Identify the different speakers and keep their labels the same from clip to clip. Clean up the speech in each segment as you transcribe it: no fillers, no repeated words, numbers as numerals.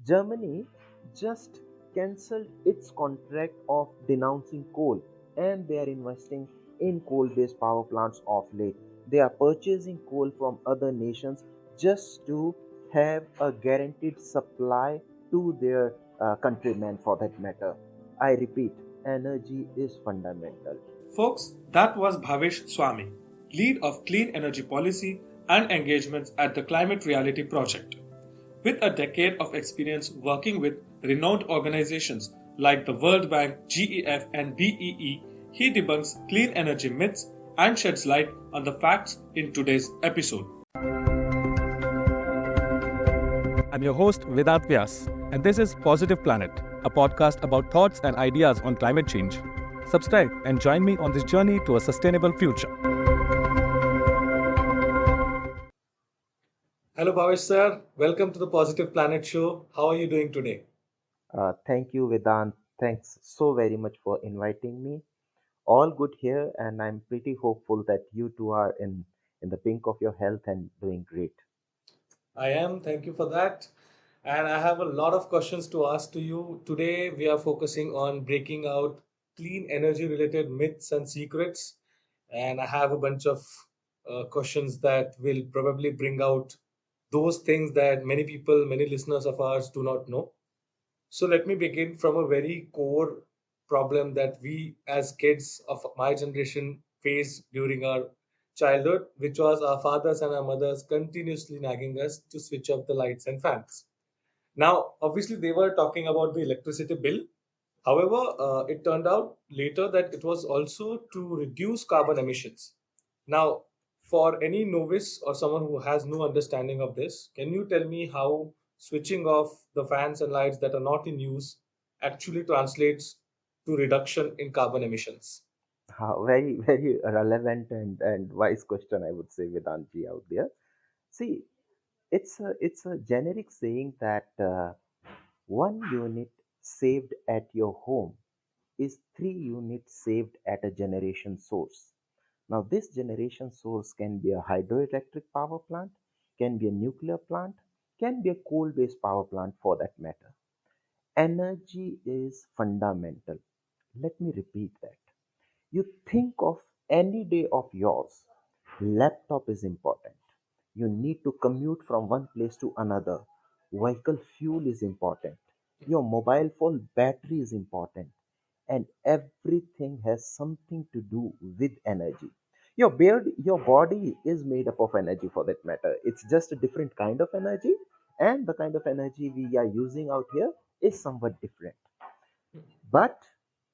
Speaker 1: Germany just cancelled its contract of denouncing coal and they are investing in coal based power plants of late. They are purchasing coal from other nations just to have a guaranteed supply to their countrymen for that matter. I repeat, energy is fundamental.
Speaker 2: Folks, that was Bhavesh Swami, lead of clean energy policy and engagements at the Climate Reality Project. With a decade of experience working with renowned organizations like the World Bank, GEF, and BEE, he debunks clean energy myths and sheds light on the facts in today's episode.
Speaker 3: I'm your host, Vedant Vyas, and this is Positive Planet, a podcast about thoughts and ideas on climate change. Subscribe and join me on this journey to a sustainable future.
Speaker 2: Hello, Bhavesh sir. Welcome to the Positive Planet show. How are you doing today?
Speaker 1: Thank you, Vedant. Thanks so very much for inviting me. All good here, and I'm pretty hopeful that you two are in the pink of your health and doing great.
Speaker 2: I am. Thank you for that. And I have a lot of questions to ask to you. Today, we are focusing on breaking out clean energy related myths and secrets. And I have a bunch of questions that will probably bring out those things that many people, many listeners of ours do not know. So let me begin from a very core problem that we as kids of my generation faced during our childhood, which was our fathers and our mothers continuously nagging us to switch off the lights and fans. Now, obviously, they were talking about the electricity bill. However, it turned out later that it was also to reduce carbon emissions. Now, for any novice or someone who has no understanding of this, can you tell me how switching off the fans and lights that are not in use actually translates to reduction in carbon emissions?
Speaker 1: Very, very relevant and wise question, I would say, Vedantji out there. See, it's a generic saying that 1 unit saved at your home is 3 units saved at a generation source. Now, this generation source can be a hydroelectric power plant, can be a nuclear plant, can be a coal based power plant for that matter. Energy is fundamental. Let me repeat that. You think of any day of yours, laptop is important. You need to commute from one place to another. Vehicle fuel is important. Your mobile phone battery is important. And everything has something to do with energy. Your body is made up of energy for that matter. It's just a different kind of energy, and the kind of energy we are using out here is somewhat different. But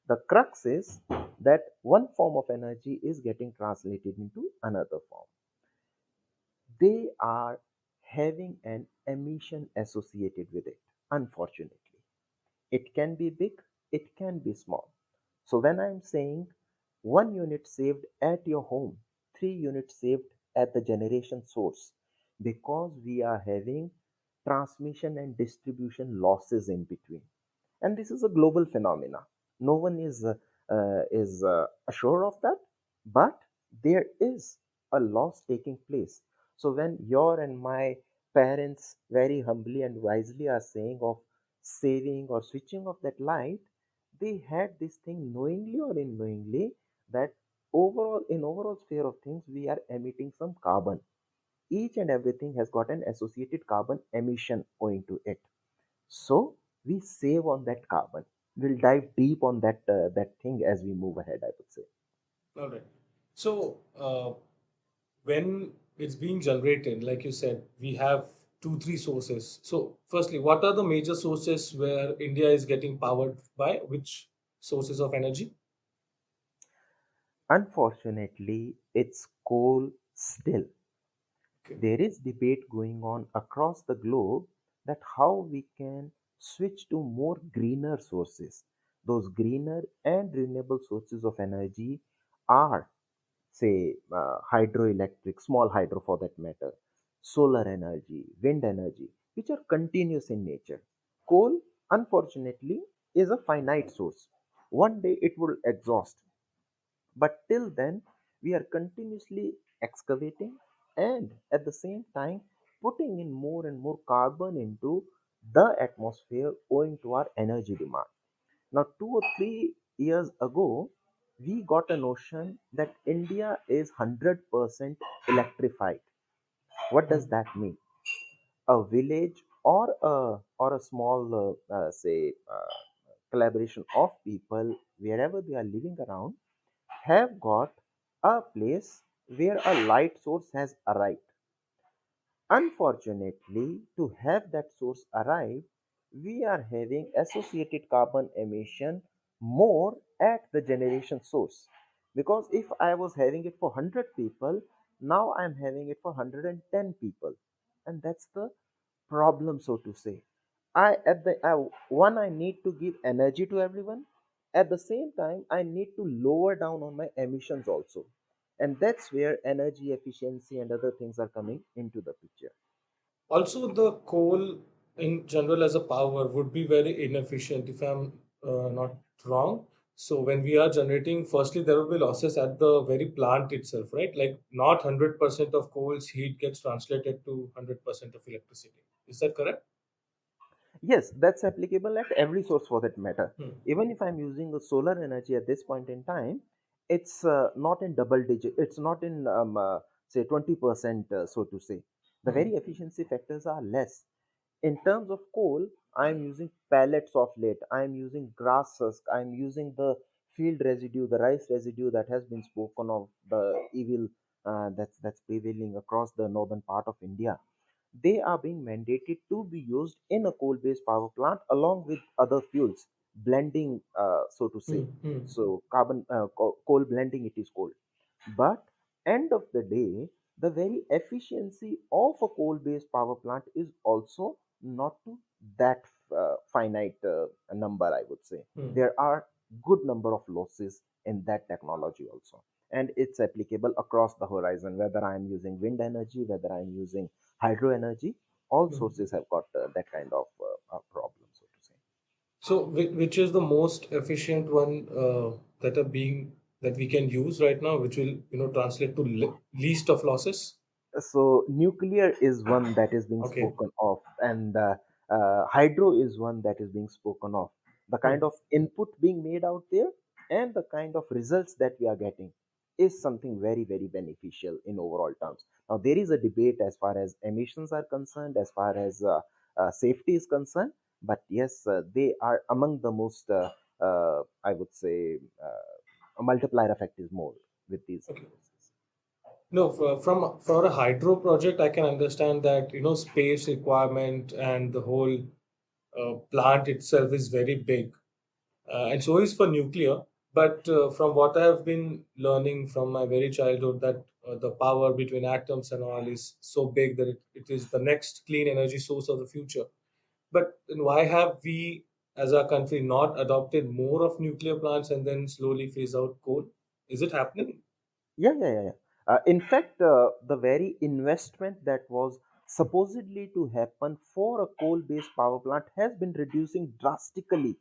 Speaker 1: the crux is that one form of energy is getting translated into another form. They are having an emission associated with it, unfortunately. It can be big, it can be small. So when I'm saying 1 unit saved at your home, 3 units saved at the generation source, because we are having transmission and distribution losses in between. And this is a global phenomena. No one is assured of that, but there is a loss taking place. So when your and my parents very humbly and wisely are saying of saving or switching off that light, they had this thing knowingly or unknowingly that overall sphere of things we are emitting some carbon. Each and everything has got an associated carbon emission owing to it. So we save on that carbon. We'll dive deep on that thing as we move ahead, I would say.
Speaker 2: All right. So, when it's being generated, like you said, we have two, three sources. So, firstly, what are the major sources where India is getting powered by? Which sources of energy?
Speaker 1: Unfortunately, it's coal still.
Speaker 2: Okay.
Speaker 1: There is debate going on across the globe that how we can switch to more greener sources. Those greener and renewable sources of energy are, say, hydroelectric, small hydro for that matter, solar energy, wind energy, which are continuous in nature. Coal, unfortunately, is a finite source. One day it will exhaust, but till then, we are continuously excavating and at the same time putting in more and more carbon into the atmosphere owing to our energy demand. Now, 2 or 3 years ago, we got a notion that India is 100% electrified. What does
Speaker 2: Hmm.
Speaker 1: that mean? A village or a small, say, collaboration of people wherever they are living around have got a place where a light source has arrived. Unfortunately, to have that source arrive, we are having associated carbon emission more at the generation source. Because if I was having it for 100 people, now I'm having it for 110 people. And that's the problem, so to say. I need to give energy to everyone. At the same time, I need to lower down on my emissions also, and that's where energy efficiency and other things are coming into the picture.
Speaker 2: Also, the coal in general as a power would be very inefficient if I'm not wrong. So when we are generating, firstly there will be losses at the very plant itself, right? Like not 100% of coal's heat gets translated to 100% of electricity. Is that correct?
Speaker 1: Yes, that's applicable at every source for that matter.
Speaker 2: Hmm.
Speaker 1: Even if I'm using the solar energy at this point in time, it's not in double digit, it's not in, say, 20%, so to say. The
Speaker 2: Hmm.
Speaker 1: very efficiency factors are less. In terms of coal, I'm using pellets of late, I'm using grass husk, I'm using the field residue, the rice residue that has been spoken of, the evil that's prevailing across the northern part of India. They are being mandated to be used in a coal based power plant along with other fuels, blending, so to say.
Speaker 2: Hmm. Hmm.
Speaker 1: So, coal blending, it is called. But end of the day, the very efficiency of a coal based power plant is also not to that finite number, I would say.
Speaker 2: Hmm.
Speaker 1: There are good number of losses in that technology also, and it's applicable across the horizon, whether I'm using wind energy, whether I'm using hydro energy. All
Speaker 2: Hmm.
Speaker 1: sources have got that kind of problem, so to say.
Speaker 2: So which is the most efficient one that we can use right now, which will translate to least of losses?
Speaker 1: So nuclear is one that is being
Speaker 2: Okay.
Speaker 1: spoken of, and hydro is one that is being spoken of. The
Speaker 2: Hmm.
Speaker 1: kind of input being made out there and the kind of results that we are getting is something very, very beneficial in overall terms. Now, there is a debate as far as emissions are concerned, as far as safety is concerned, but yes, they are among the most, I would say, a multiplier effect is more with these
Speaker 2: Okay.
Speaker 1: resources.
Speaker 2: No, for a hydro project, I can understand that space requirement and the whole plant itself is very big, and so is for nuclear. But from what I have been learning from my very childhood, that the power between atoms and all is so big that it is the next clean energy source of the future. But then why have we, as a country, not adopted more of nuclear plants and then slowly phase out coal? Is it happening?
Speaker 1: Yeah, yeah, yeah, yeah. In fact, the very investment that was supposedly to happen for a coal-based power plant has been reducing drastically,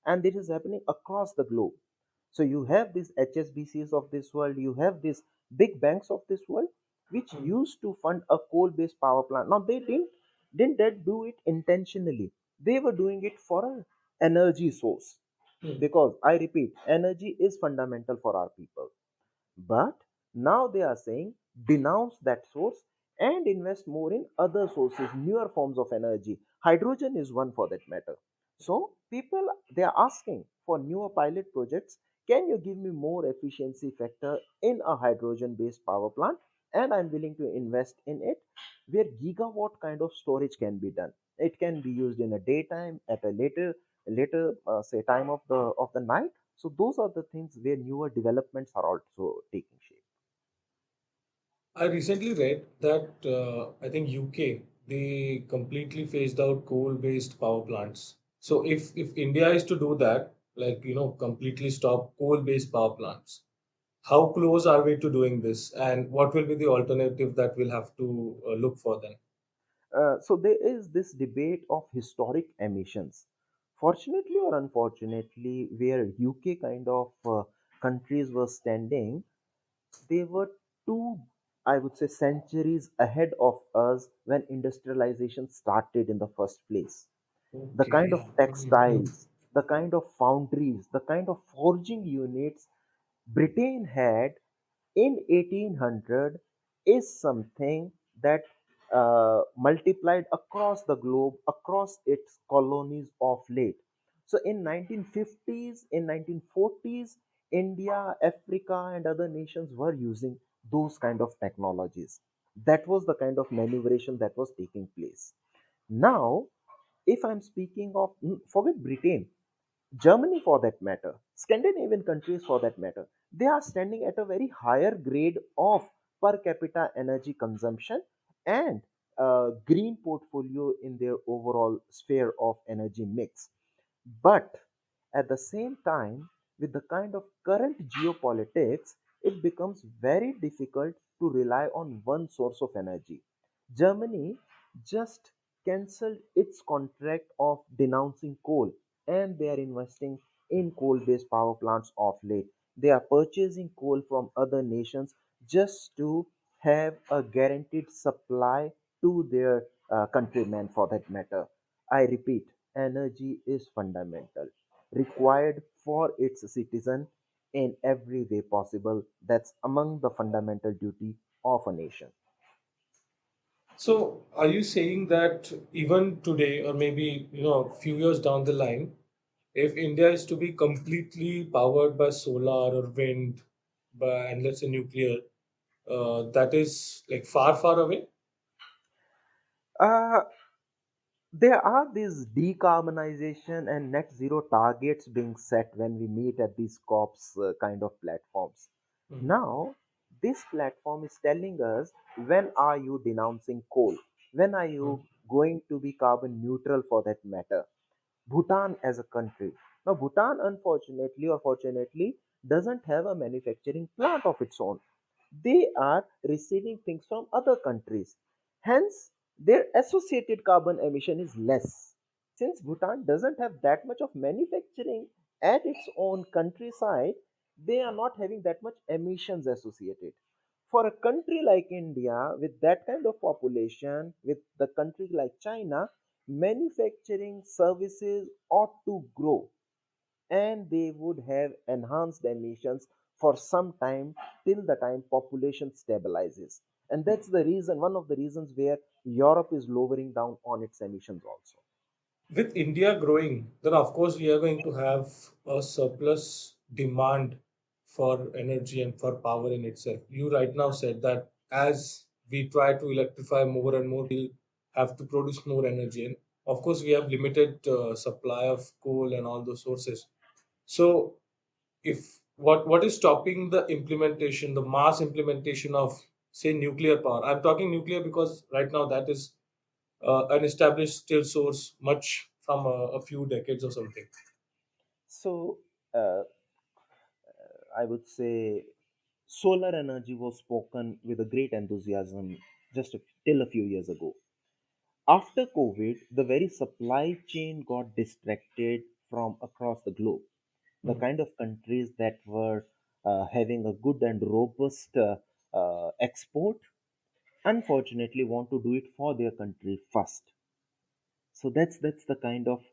Speaker 1: and it is happening across the globe. So you have these HSBCs of this world, you have these big banks of this world, which
Speaker 2: Hmm.
Speaker 1: used to fund a coal-based power plant. Now they didn't that do it intentionally. They were doing it for an energy source,
Speaker 2: Hmm.
Speaker 1: because I repeat, energy is fundamental for our people. But now they are saying denounce that source and invest more in other sources, newer forms of energy. Hydrogen is one for that matter. So people, they are asking for newer pilot projects. Can you give me more efficiency factor in a hydrogen based power plant? And I'm willing to invest in it, where gigawatt kind of storage can be done. It can be used in a daytime, at a later say time of the night. So those are the things where newer developments are also taking shape.
Speaker 2: I recently read that I think UK they completely phased out coal-based power plants. So if India is to do that, like completely stop coal-based power plants, how close are we to doing this, and what will be the alternative that we'll have to look for then?
Speaker 1: So there is this debate of historic emissions. Fortunately or unfortunately, where UK kind of countries were standing, they were two, I would say, centuries ahead of us when industrialization started in the first place. The kind
Speaker 2: Okay.
Speaker 1: of textiles, the kind of foundries, the kind of forging units Britain had in 1800 is something that multiplied across the globe, across its colonies of late. So in 1950s, in 1940s, India, Africa, and other nations were using those kind of technologies. That was the kind of maneuveration that was taking place. Now, if I'm speaking of, forget Britain, Germany for that matter, Scandinavian countries for that matter, they are standing at a very higher grade of per capita energy consumption and green portfolio in their overall sphere of energy mix. But at the same time, with the kind of current geopolitics, it becomes very difficult to rely on one source of energy. Germany just cancelled its contract of denouncing coal, and they are investing in coal based power plants of late. They are purchasing coal from other nations just to have a guaranteed supply to their countrymen for that matter. I repeat, energy is fundamental, required for its citizen in every way possible. That's among the fundamental duty of a nation.
Speaker 2: So, are you saying that even today, or maybe a few years down the line, if India is to be completely powered by solar or wind, and let's say nuclear, that is like far, far away?
Speaker 1: Uh, there are these decarbonization and net zero targets being set when we meet at these COPs kind of platforms.
Speaker 2: Mhm.
Speaker 1: Now, this platform is telling us, when are you denouncing coal? When are you
Speaker 2: Mhm.
Speaker 1: going to be carbon neutral for that matter? Bhutan as a country. Now, Bhutan, unfortunately or fortunately, doesn't have a manufacturing plant of its own. They are receiving things from other countries. Hence, their associated carbon emission is less. Since Bhutan doesn't have that much of manufacturing at its own countryside, they are not having that much emissions associated. For a country like India, with that kind of population, with the countries like China, manufacturing services ought to grow, and they would have enhanced emissions for some time till the time population stabilizes. And that's the reason, one of the reasons where Europe is lowering down on its emissions also.
Speaker 2: With India growing, then of course we are going to have a surplus demand for energy and for power in itself. You right now said that as we try to electrify more and more, we'll have to produce more energy. And of course, we have limited supply of coal and all those sources. So, if what is stopping the implementation, the mass implementation of say nuclear power? I'm talking nuclear because right now that is an established still source much from a few decades or something.
Speaker 1: So, uh, I would say solar energy was spoken with a great enthusiasm till a few years ago. After COVID, the very supply chain got distracted from across the globe. The
Speaker 2: Mm.
Speaker 1: kind of countries that were having a good and robust export, unfortunately, want to do it for their country first. So that's the kind of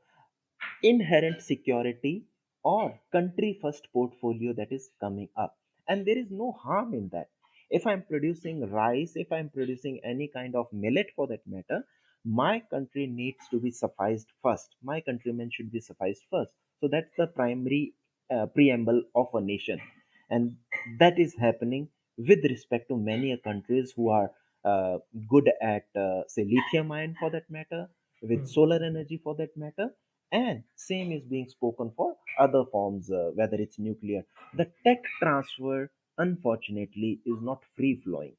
Speaker 1: inherent security or country first portfolio that is coming up, and there is no harm in that. If I'm producing rice, if I'm producing any kind of millet for that matter, my country needs to be sufficed first, my countrymen should be sufficed first. So that's the primary preamble of a nation, and that is happening with respect to many countries who are good at say lithium ion for that matter, with
Speaker 2: Mm.
Speaker 1: solar energy for that matter, and same is being spoken for other forms, whether it's nuclear. The tech transfer, unfortunately, is not free flowing.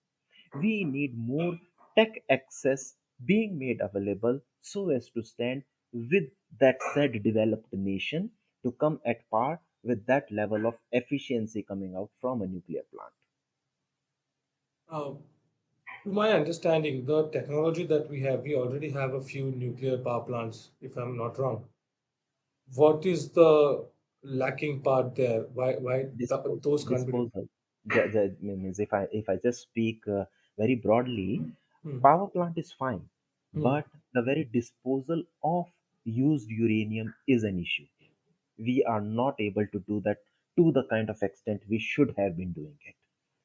Speaker 1: We need more tech access being made available so as to stand with that said developed nation to come at par with that level of efficiency coming out from a nuclear plant.
Speaker 2: Uh, to my understanding, the technology that we have, we already have a few nuclear power plants, if I'm not wrong. What is the lacking part there? Why those can't be?
Speaker 1: Disposal. Means if I just speak very broadly,
Speaker 2: Hmm.
Speaker 1: power plant is fine,
Speaker 2: Hmm.
Speaker 1: but the very disposal of used uranium is an issue. We are not able to do that to the kind of extent we should have been doing it.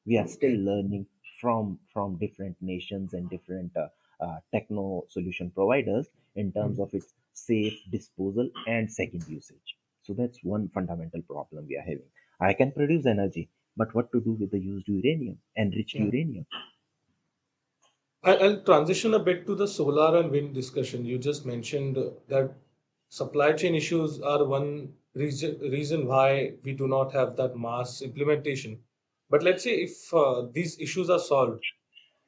Speaker 1: We are still
Speaker 2: Okay.
Speaker 1: learning from different nations and different techno solution providers in terms
Speaker 2: Mm.
Speaker 1: of its safe disposal and second usage. So that's one fundamental problem we are having. I can produce energy, but what to do with the used uranium, enriched
Speaker 2: Yeah.
Speaker 1: uranium?
Speaker 2: I'll transition a bit to the solar and wind discussion. You just mentioned that supply chain issues are one reason why we do not have that mass implementation. But let's say if these issues are solved,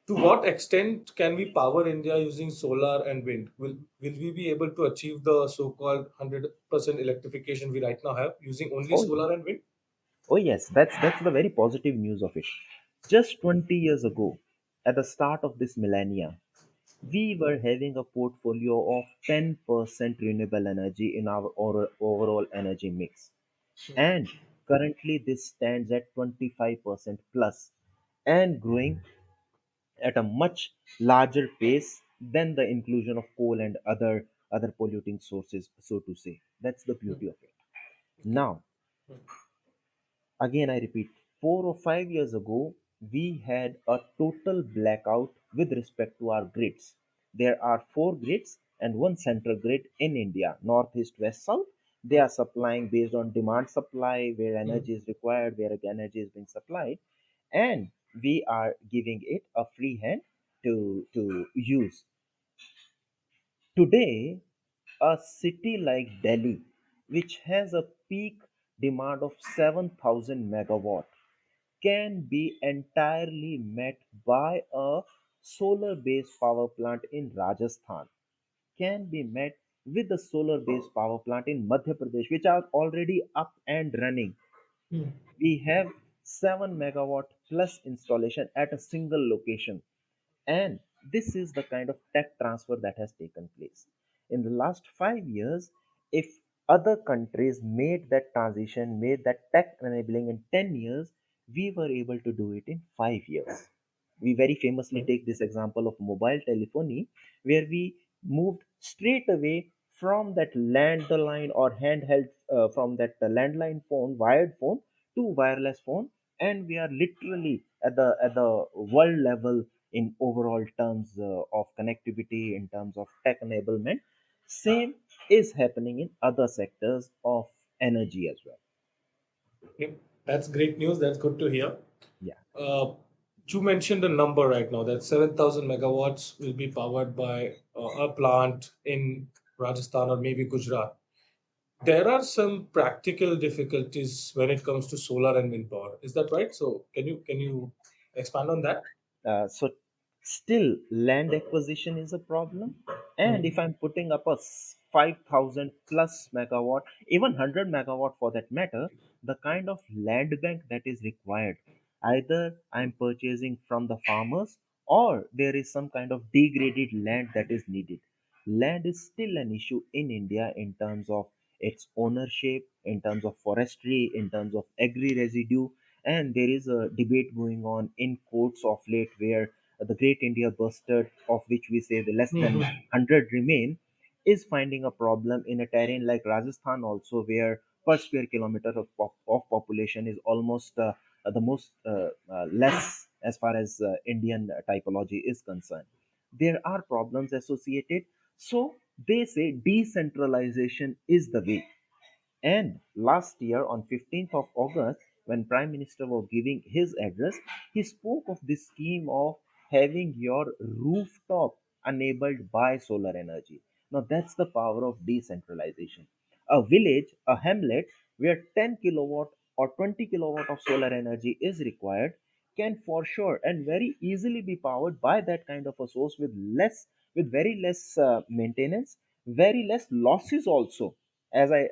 Speaker 2: to what extent can we power India using solar and wind? Will we be able to achieve the so-called 100% electrification we right now have using only
Speaker 1: Oh, yeah.
Speaker 2: solar and wind?
Speaker 1: Oh yes, that's the very positive news of it. Just 20 years ago, at the start of this millennia, we were having a portfolio of 10% renewable energy in our overall energy mix. And currently this stands at 25% plus and growing at a much larger pace than the inclusion of coal and other polluting sources, so to say. That's the
Speaker 2: Hmm.
Speaker 1: beauty of it.
Speaker 2: Okay.
Speaker 1: Now, again, I repeat, 4 or 5 years ago, we had a total blackout with respect to our grids. There are four grids and one central grid in India, north, east, west, south. They are supplying based on demand supply, where
Speaker 2: Hmm.
Speaker 1: energy is required, where energy is being supplied, and we are giving it a free hand to use. Today, a city like Delhi, which has a peak demand of 7,000 megawatt, can be entirely met by a solar based power plant in Rajasthan, can be met with a solar based power plant in Madhya Pradesh, which are already up and running.
Speaker 2: Hmm.
Speaker 1: We have 7 megawatt plus installation at a single location, and this is the kind of tech transfer that has taken place. In the last 5 years, if other countries made that transition, made that tech enabling in 10 years, we were able to do it in 5 years. We very famously
Speaker 2: Hmm.
Speaker 1: take this example of mobile telephony, where we moved straight away from that landline or handheld, from that landline phone, wired phone, to wireless phone, and we are literally at the world level in overall terms of connectivity, in terms of tech enablement. Same is happening in other sectors of energy as well.
Speaker 2: Yep. That's great news. That's good to hear.
Speaker 1: Yeah.
Speaker 2: Uh, you mentioned a number right now that 7,000 megawatts will be powered by a plant in Rajasthan or maybe Gujarat. There are some practical difficulties when it comes to solar and wind power. Is that right? So can you expand on that?
Speaker 1: So still land acquisition is a problem, and
Speaker 2: Hmm.
Speaker 1: if I'm putting up a 5,000 plus megawatt, even 100 megawatt for that matter, the kind of land bank that is required, either I'm purchasing from the farmers or there is some kind of degraded land that is needed. Land is still an issue in India in terms of its ownership, in terms of forestry, in terms of agri residue, and there is a debate going on in courts of late where the Great India Bustard, of which we say the less than
Speaker 2: Hmm.
Speaker 1: 100 remain, is finding a problem in a terrain like Rajasthan also, where per square kilometer of population is almost the most less as far as Indian typology is concerned. There are problems associated, so they say decentralization is the way. And last year, on 15th of August, when Prime Minister was giving his address, he spoke of this scheme of having your rooftop enabled by solar energy. Now, that's the power of decentralization. A village, a hamlet, where 10 kilowatt or 20 kilowatt of solar energy is required can for sure and very easily be powered by that kind of a source with very less maintenance, very less losses also. As I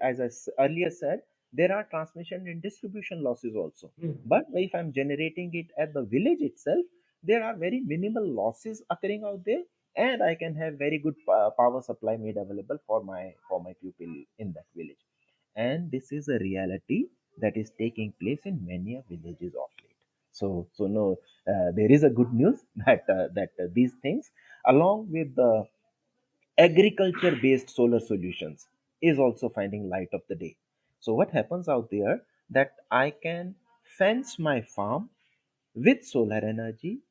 Speaker 1: earlier said, there are transmission and distribution losses also.
Speaker 2: Hmm.
Speaker 1: But if I'm generating it at the village itself, there are very minimal losses occurring out there, and I can have very good power supply made available for my pupil in that village. And this is a reality that is taking place in many villages of late. So no, there is a good news that these things, along with the Agriculture based solar solutions is also finding light of the day. So what happens out there, that I can fence my farm with solar energy,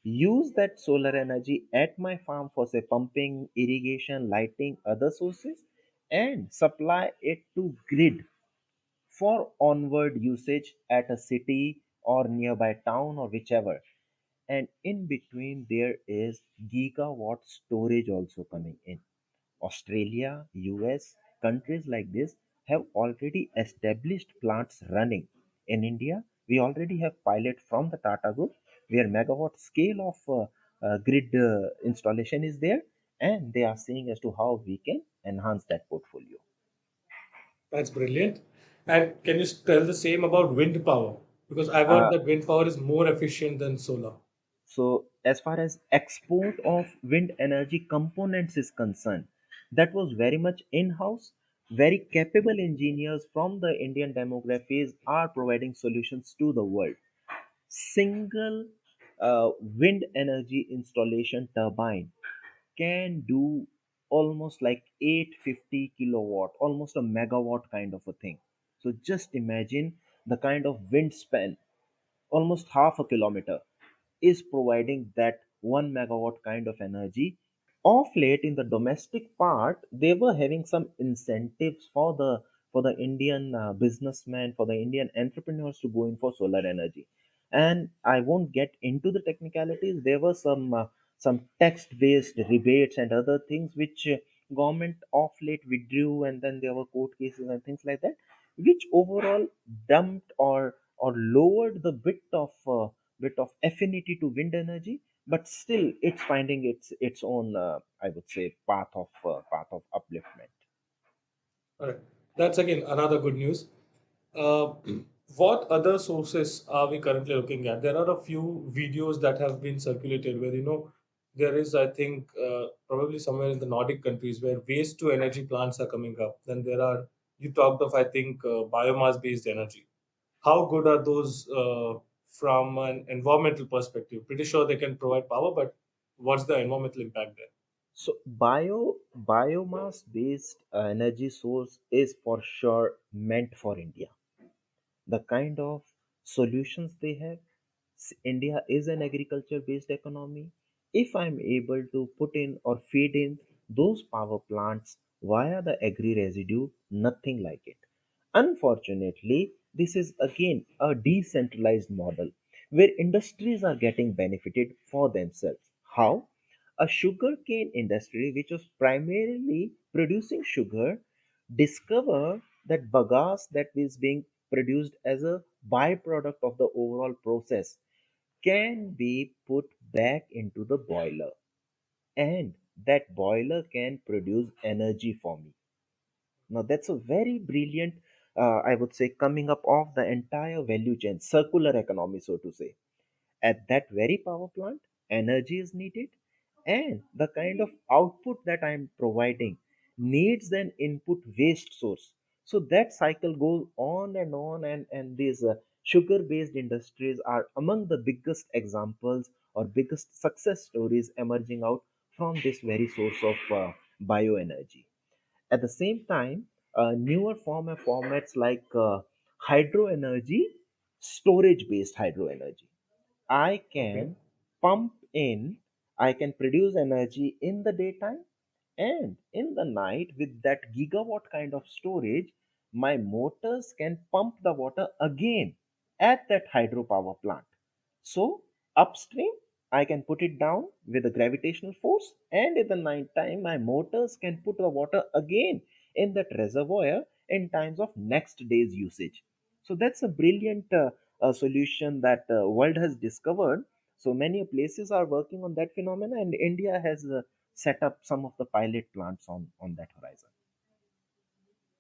Speaker 1: use that solar energy at my farm for say pumping, irrigation, lighting, other sources, and supply it to grid for onward usage at a city or nearby town or whichever. And in between there is gigawatt storage also coming in. Australia, US, countries like this have already established plants running. In India, we already have pilot from the Tata Group where megawatt scale of grid installation is there, and they are seeing as to how we can enhance that portfolio.
Speaker 2: That's brilliant. And can you tell the same about wind power? Because I've heard
Speaker 1: Uh,
Speaker 2: that wind power is more efficient than solar.
Speaker 1: So, as far as export of wind energy components is concerned, that was very much in house. Very capable engineers from the Indian demographies are providing solutions to the world. Single wind energy installation turbine can do almost like 850 kilowatt, almost a megawatt kind of a thing. So, just imagine the kind of wind span, almost half a kilometer, is providing that 1 megawatt kind of energy. Of late in the domestic part, they were having some incentives for the Indian businessmen, for the Indian entrepreneurs to go in for solar energy. And I won't get into the technicalities. There were some text based rebates and other things which government of late withdrew, and then there were court cases and things like that, which overall dumped or lowered the bit of affinity to wind energy, but still it's finding its own I would say path of upliftment.
Speaker 2: All right. That's again another good news. Uh, what other sources are we currently looking at? There are a few videos that have been circulated where, there is, I think, probably somewhere in the Nordic countries where waste to energy plants are coming up. Then there are, you talked of, I think, biomass based energy. How good are those from an environmental perspective? Pretty sure they can provide power, but what's the environmental impact there?
Speaker 1: So biomass based energy source is for sure meant for India. The kind of solutions they have, India is an agriculture based economy. If I'm able to put in or feed in those power plants via the agri residue, nothing like it. Unfortunately, this is again a decentralized model where industries are getting benefited for themselves. How? A sugarcane industry, which was primarily producing sugar, discover that bagasse that is being produced as a byproduct of the overall process can be put back into the boiler, and that boiler can produce energy for me. Now that's a very brilliant I would say coming up of the entire value chain, circular economy, so to say. At that very power plant, energy is needed, and the kind of output that I am providing needs an input waste source. So that cycle goes on and on, and these sugar based industries are among the biggest examples or biggest success stories emerging out from this very source of bioenergy. At the same time, newer formats like hydro energy, storage based hydro energy, I
Speaker 2: Okay.
Speaker 1: can pump in, I can produce energy in the daytime, and in the night with that gigawatt kind of storage, my motors can pump the water again at that hydropower plant. So upstream, I can put it down with a gravitational force, and in the night time, my motors can put the water again in that reservoir in times of next day's usage. So that's a brilliant solution that world has discovered. So many places are working on that phenomena, and India has set up some of the pilot plants on that horizon.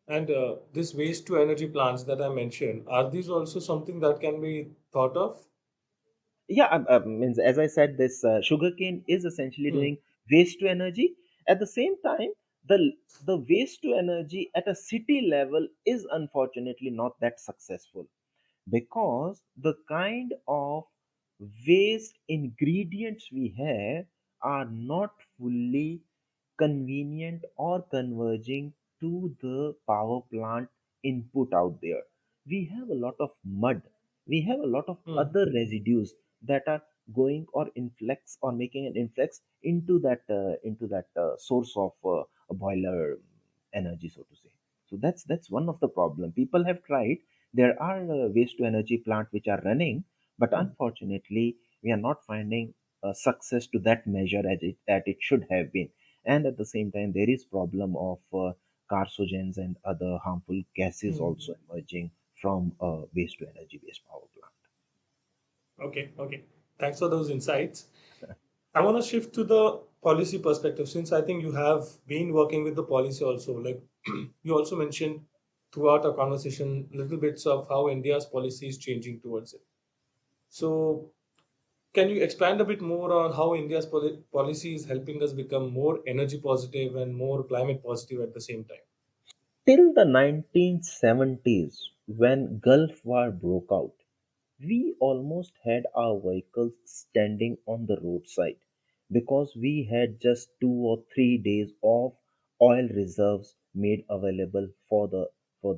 Speaker 2: And this waste to energy plants that I mentioned, are these also something that can be thought of?
Speaker 1: Yeah, means as I said, this sugarcane is essentially
Speaker 2: Hmm.
Speaker 1: doing waste to energy. At the same time, the waste to energy at a city level is unfortunately not that successful, because the kind of waste ingredients we have are not fully convenient or converging to the power plant input out there. We have a lot of mud, we have a lot of
Speaker 2: Hmm.
Speaker 1: other residues that are going or influx or making an influx into that source of a boiler energy, so to say. So that's one of the problem people have tried. There are waste to energy plant which are running, but
Speaker 2: Hmm.
Speaker 1: unfortunately we are not finding success to that measure as it should have been. And at the same time there is problem of carcinogens and other harmful gases
Speaker 2: Hmm.
Speaker 1: also emerging from a waste to energy based power plant.
Speaker 2: Okay, okay. Thanks for those insights. I want to shift to the policy perspective since I think you have been working with the policy also. Like you also mentioned throughout our conversation, little bits of how India's policy is changing towards it. So, can you expand a bit more on how India's policy is helping us become more energy positive and more climate positive at the same time?
Speaker 1: Till the 1970s, when Gulf War broke out, we almost had our vehicles standing on the roadside because we had just 2 or 3 days of oil reserves made available for the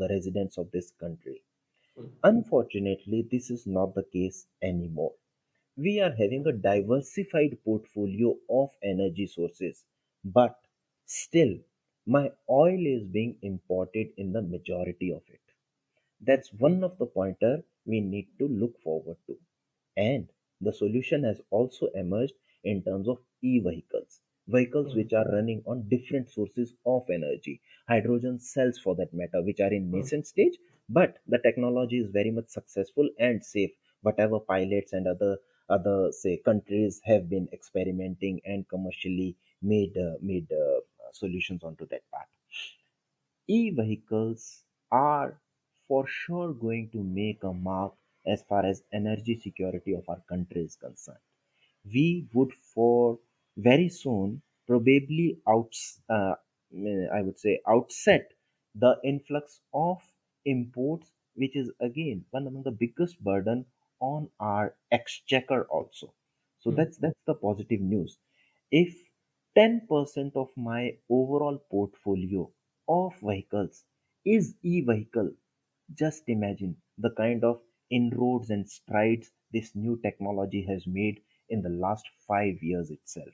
Speaker 1: residents of this country.
Speaker 2: Hmm.
Speaker 1: Unfortunately, this is not the case anymore. We are having a diversified portfolio of energy sources, but still, my oil is being imported in the majority of it. That's one of the pointer we need to look forward to. And the solution has also emerged in terms of e-vehicles, vehicles
Speaker 2: Hmm.
Speaker 1: which are running on different sources of energy, hydrogen cells for that matter, which are in
Speaker 2: Hmm.
Speaker 1: nascent stage, but the technology is very much successful and safe. Whatever pilots and other say countries have been experimenting and commercially made solutions onto that part. E-vehicles are for sure going to make a mark as far as energy security of our country is concerned. We would for very soon probably I would say outset the influx of imports, which is again one among the biggest burden on our exchequer also. So
Speaker 2: Hmm.
Speaker 1: that's the positive news. If 10% of my overall portfolio of vehicles is e-vehicle, just imagine the kind of inroads and strides this new technology has made in the last 5 years itself.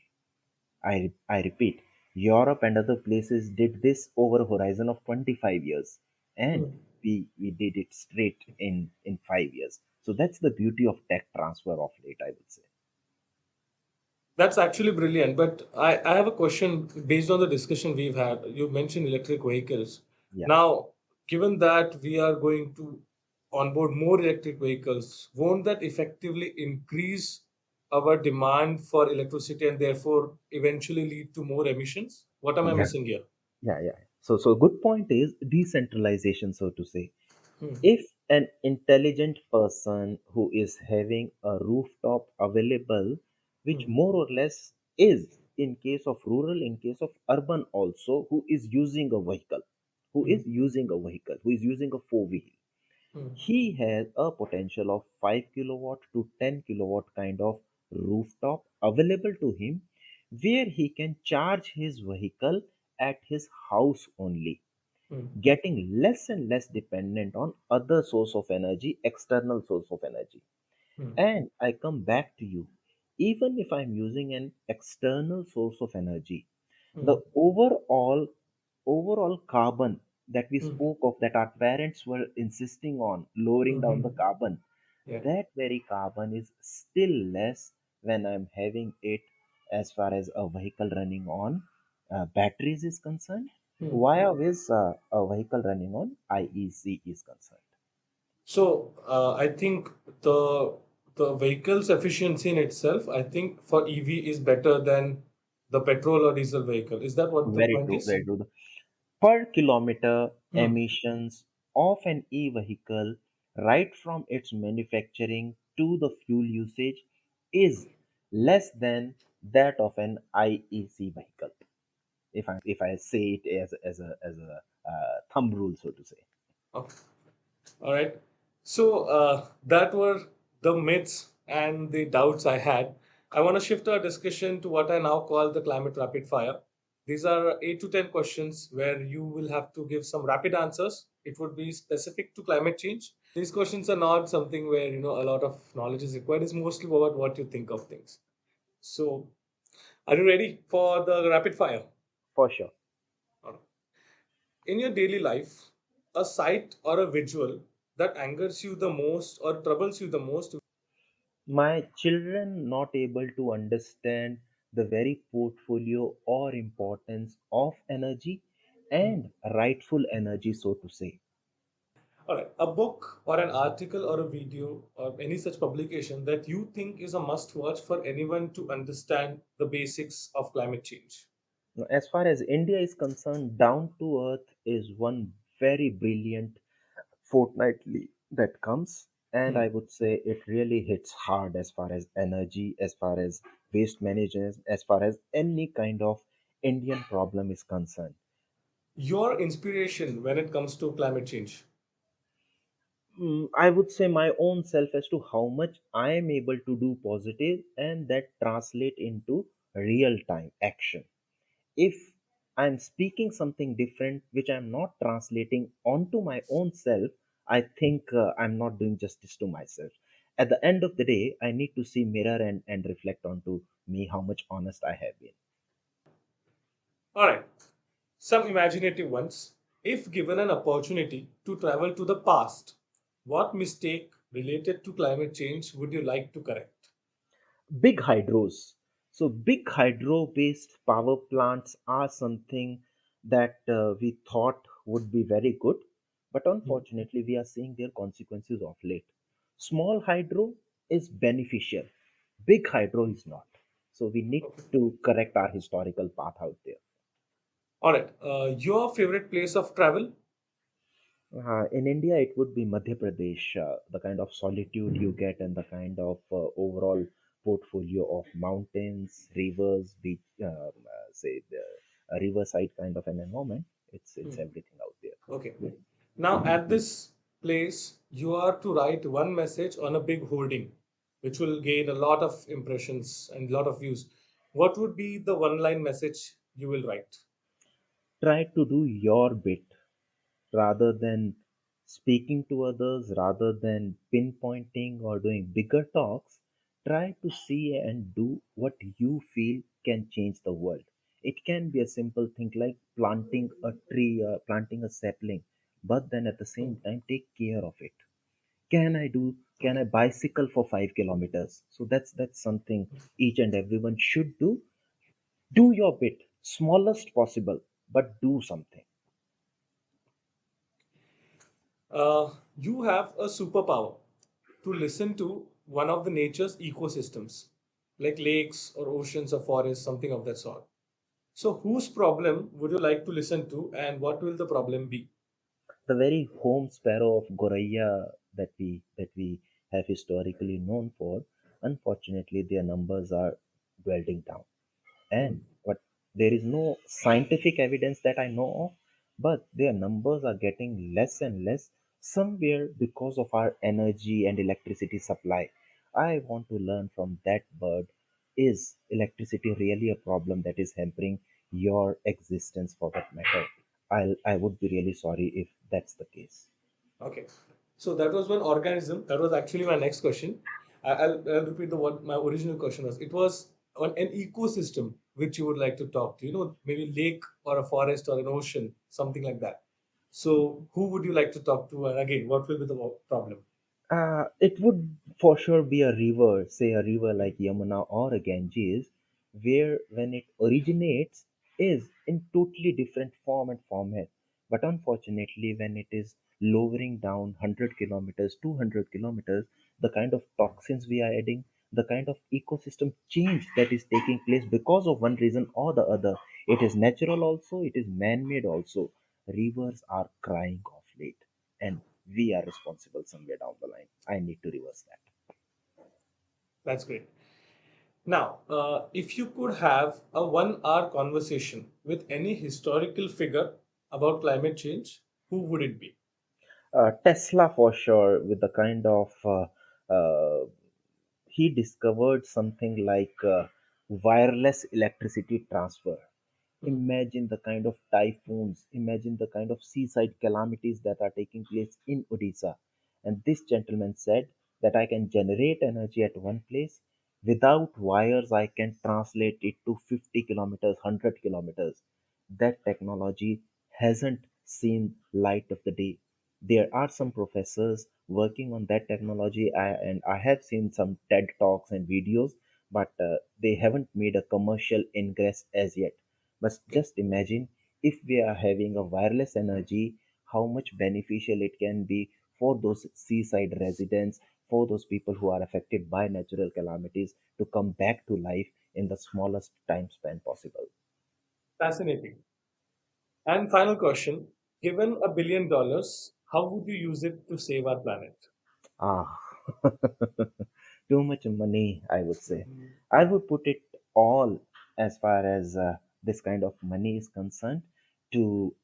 Speaker 1: I repeat, Europe and other places did this over a horizon of 25 years, and
Speaker 2: Hmm.
Speaker 1: we did it straight in 5 years. So that's the beauty of tech transfer of late, I would say.
Speaker 2: That's actually brilliant. But I have a question based on the discussion we've had. You mentioned electric vehicles.
Speaker 1: Yeah.
Speaker 2: Now, given that we are going to onboard more electric vehicles, won't that effectively increase our demand for electricity and therefore eventually lead to more emissions? What am I
Speaker 1: Yeah.
Speaker 2: missing here?
Speaker 1: Yeah. So good point is decentralization, so to say.
Speaker 2: Hmm.
Speaker 1: If an intelligent person who is having a rooftop available, which
Speaker 2: Hmm.
Speaker 1: more or less is in case of rural, in case of urban also, who is using a vehicle,
Speaker 2: Hmm.
Speaker 1: who is using a four wheel,
Speaker 2: Hmm.
Speaker 1: he has a potential of 5 kilowatt to 10 kilowatt kind of rooftop available to him, where he can charge his vehicle at his house only,
Speaker 2: Hmm.
Speaker 1: getting less and less dependent on other source of energy, external source of energy.
Speaker 2: Hmm.
Speaker 1: And I come back to you, even if I'm using an external source of energy,
Speaker 2: Hmm.
Speaker 1: the overall carbon that we
Speaker 2: Hmm.
Speaker 1: spoke of, that our parents were insisting on lowering
Speaker 2: Hmm.
Speaker 1: down
Speaker 2: Hmm.
Speaker 1: the carbon,
Speaker 2: Yeah.
Speaker 1: that very carbon is still less when I'm having it as far as a vehicle running on batteries is concerned,
Speaker 2: Hmm.
Speaker 1: while is a vehicle running on IEC is concerned.
Speaker 2: So I think the vehicle's efficiency in itself, I think for EV is better than the petrol or diesel vehicle. Is that what the
Speaker 1: Very
Speaker 2: point
Speaker 1: true,
Speaker 2: is?
Speaker 1: very true. Per kilometer
Speaker 2: Hmm.
Speaker 1: emissions of an e-vehicle, right from its manufacturing to the fuel usage, is less than that of an IEC vehicle. If I say it as a thumb rule, so to say.
Speaker 2: Okay. All right. So that were the myths and the doubts I had. I want to shift our discussion to what I now call the climate rapid fire. These are 8 to 10 questions where you will have to give some rapid answers. It would be specific to climate change. These questions are not something where a lot of knowledge is required. It's mostly about what you think of things. So, are you ready for the rapid fire?
Speaker 1: For sure.
Speaker 2: Alright. In your daily life, a sight or a visual that angers you the most or troubles you the most.
Speaker 1: My children not able to understand the very portfolio or importance of energy
Speaker 2: Hmm.
Speaker 1: and rightful energy, so to say.
Speaker 2: All right, a book or an article or a video or any such publication that you think is a must watch for anyone to understand the basics of climate change.
Speaker 1: Now, as far as India is concerned, Down to Earth is one very brilliant fortnightly that comes, and
Speaker 2: Hmm.
Speaker 1: I would say it really hits hard as far as energy, as far as waste management, as far as any kind of Indian problem is concerned.
Speaker 2: Your inspiration when it comes to climate change.
Speaker 1: I would say my own self as to how much I am able to do positive and that translate into real time action. If I'm speaking something different which I'm not translating onto my own self, I think I'm not doing justice to myself. At the end of the day, I need to see mirror and reflect onto me how much honest I have been.
Speaker 2: All right, some imaginative ones. If given an opportunity to travel to the past, what mistake related to climate change would you like to correct?
Speaker 1: Big hydros. So big hydro based power plants are something that we thought would be very good, but
Speaker 2: Hmm.
Speaker 1: unfortunately we are seeing their consequences of late. Small hydro is beneficial, big hydro is not. So we need
Speaker 2: Okay.
Speaker 1: to correct our historical path out there.
Speaker 2: All right, your favorite place of travel?
Speaker 1: In India, it would be Madhya Pradesh, the kind of solitude you get and the kind of overall portfolio of mountains, rivers, beach, say the a riverside kind of an environment. It's
Speaker 2: Hmm.
Speaker 1: everything out there.
Speaker 2: Okay. Now, at this place, you are to write one message on a big hoarding, which will gain a lot of impressions and a lot of views. What would be the one line message you will write?
Speaker 1: Try to do your bit rather than speaking to others, rather than pinpointing or doing bigger talks. Try to see and do what you feel can change the world. It can be a simple thing like planting a tree, planting a sapling, but then at the
Speaker 2: Hmm.
Speaker 1: same time take care of it. Can I
Speaker 2: Okay.
Speaker 1: bicycle for 5 kilometers? So that's something each and everyone should do. Do your bit, smallest possible, but do something.
Speaker 2: You have a superpower to listen to one of the nature's ecosystems, like lakes or oceans or forests, something of that sort. So, whose problem would you like to listen to, and what will the problem be?
Speaker 1: The very home sparrow of Goraya that we have historically known for, unfortunately their numbers are dwindling down.
Speaker 2: Hmm.
Speaker 1: And but there is no scientific evidence that I know of, but their numbers are getting less and less somewhere because of our energy and electricity supply. I want to learn from that bird. Is electricity really a problem that is hampering your existence for that matter? I would be really sorry if that's the case.
Speaker 2: Okay. So that was one organism. That was actually my next question. I'll repeat the what my original question was. It was on an ecosystem which you would like to talk to. Maybe lake or a forest or an ocean, something like that. So who would you like to talk to? And again, what will be the problem?
Speaker 1: It would for sure be a river, say a river like Yamuna or a Ganges, where when it originates is in totally different form and format. But unfortunately, when it is lowering down 100 kilometers, 200 kilometers, the kind of toxins we are adding, the kind of ecosystem change that is taking place because of one reason or the other. It is natural also, it is man-made also. Rivers are crying off late and we are responsible somewhere down the line. I need to reverse that.
Speaker 2: That's great. Now, if you could have a 1 hour conversation with any historical figure about climate change, who would it be?
Speaker 1: Tesla, for sure, with the kind of he discovered something like wireless electricity transfer. Imagine the kind of typhoons, imagine the kind of seaside calamities that are taking place in Odisha. And this gentleman said that I can generate energy at one place without wires, I can translate it to 50 kilometers, 100 kilometers. That technology hasn't seen light of the day. There are some professors working on that technology, and I have seen some TED talks and videos, but they haven't made a commercial ingress as yet. But just imagine if we are having a wireless energy, how much beneficial it can be for those seaside residents, for those people who are affected by natural calamities to come back to life in the smallest time span possible.
Speaker 2: Fascinating. And final question, given $1 billion, how would you use it to save our planet?
Speaker 1: Ah, too much money, I would say. I would put it all, as far as this kind of money is concerned, to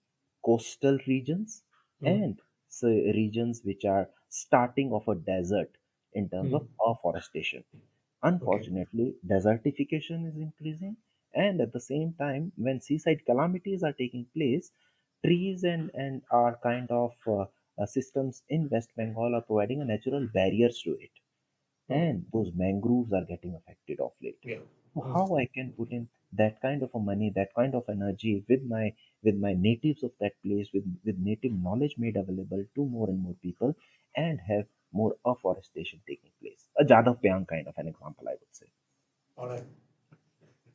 Speaker 1: coastal regions
Speaker 2: Hmm.
Speaker 1: and so regions which are starting of a desert in terms of
Speaker 2: Hmm.
Speaker 1: afforestation.
Speaker 2: Okay.
Speaker 1: Unfortunately, desertification is increasing, and at the same time, when seaside calamities are taking place, trees and are kind of systems in West Bengal are providing a natural barriers to it,
Speaker 2: Hmm.
Speaker 1: and those mangroves are getting affected of late.
Speaker 2: Yeah.
Speaker 1: So
Speaker 2: Hmm.
Speaker 1: how I can put in that kind of a money, that kind of energy with my natives of that place, with native knowledge made available to more and more people, and have more afforestation taking place. A Jadav Pyang kind of an example, I would say.
Speaker 2: All right.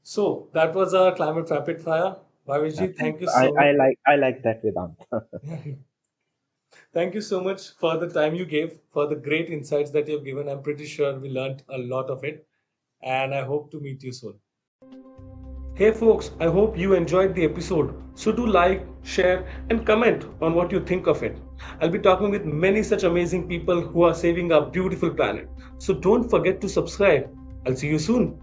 Speaker 2: So that was our climate rapid fire. Bhavishji,
Speaker 1: Thanks.
Speaker 2: thank you so much.
Speaker 1: I like that, Vedant.
Speaker 2: Thank you so much for the time you gave, for the great insights that you've given. I'm pretty sure we learned a lot of it, and I hope to meet you soon. Hey folks, I hope you enjoyed the episode. So do like, share, and comment on what you think of it. I'll be talking with many such amazing people who are saving our beautiful planet. So don't forget to subscribe. I'll see you soon.